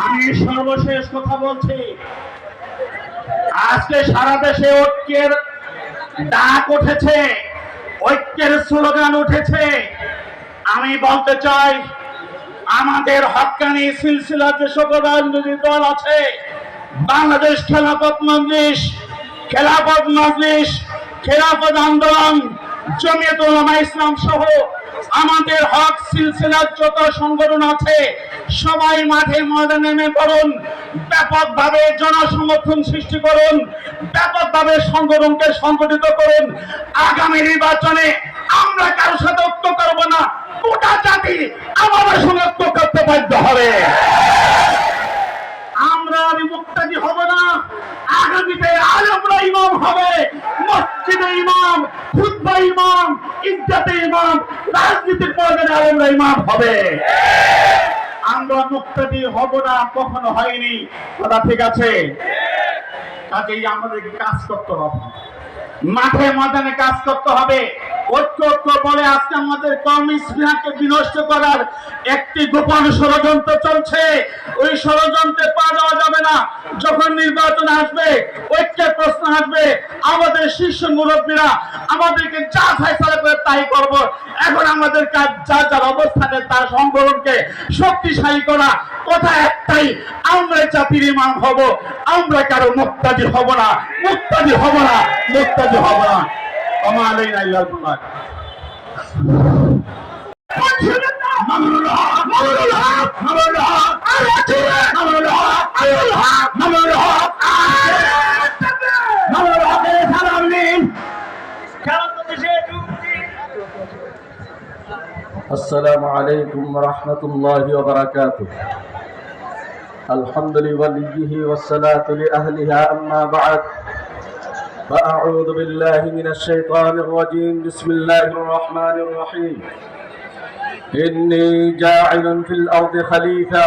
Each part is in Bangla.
আমি সর্বশেষ কথা বলছি, আজকে সারা দেশে ঐক্যের ডাক উঠেছে, ঐক্যের স্লোগান উঠেছে। আমি বলতে চাই, আমাদের হক্কানি সিলসিলার যে সকল রাজনৈতিক দল আছে, বাংলাদেশ খেলাফত মজলিস, খেলাফত আন্দোলন, জমিয়ত উলামা ইসলাম সহ আমাদের হক সিলসিলার যত সংগঠন আছে, সবাই মাঠে ময়দানে নেমে পড়ুন, ব্যাপকভাবে জনসমর্থন সৃষ্টি করুন, ব্যাপকভাবে সংগঠনকে সংগঠিত করুন। আগামী নির্বাচনে আমরা কারোর সাথে ঐক্য করবো না, গোটা জাতি আমাদের সঙ্গে ঐক্য করতে বাধ্য হবে। আমরা মুক্তাদি হব না। আগামীতে আলেমরা ইমাম হবে, মসজিদে ইমাম, খুতবা ইমাম, ইজ্জতে ইমাম, রাজনীতির ময়দানে আলেমরা ইমাম হবে। আমরা মুক্তাদি হব না, কখনো হয়নি, কথা ঠিক আছে। কাজেই আমাদেরকে কাজ করতে হবে, মাঠে ময়দানে কাজ করতে হবে। ঐক্য বলে আজকে আমাদের কওমি স্পৃহাকে বিনষ্ট করার একটি গোপন ষড়যন্ত্র চলছে। ওই ষড়যন্ত্রে পা দেওয়া যাবে না। যখন নির্বাচন আসবে, ঐক্যের প্রশ্ন আসবে, আমাদের শীর্ষ মুরব্বীরা আমাদেরকে যা ফয়সালা করে তাই করব। এখন আমাদের কাজ যার যার অবস্থানে তার সংগঠনকে শক্তিশালী করা। কথা একটাই, আমরা জাতির ইমাম হব, আমরা কারো মুক্তাদি হব না, মুক্তাদি হব না, মুক্তাদি হব না। আমালাইনা ইল্লাল বালাগ। السلام عليكم ورحمة الله وبركاته. الحمد لوليه والصلاة لأهلها. أما بعد، فأعوذ بالله من الشيطان الرجيم. بسم الله الرحمن الرحيم. إني جاعل في الأرض خليفة.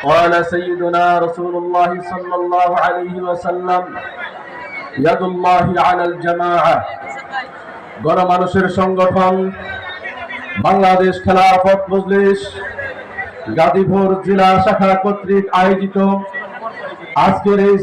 قال سيدنا رسول الله صلى الله عليه وسلم: يد الله على الجماعة. গণমানুষের সংগঠন বাংলাদেশ খেলাফত মজলিস গাজীপুর জেলা শাখা কর্তৃক আয়োজিত আজকের এই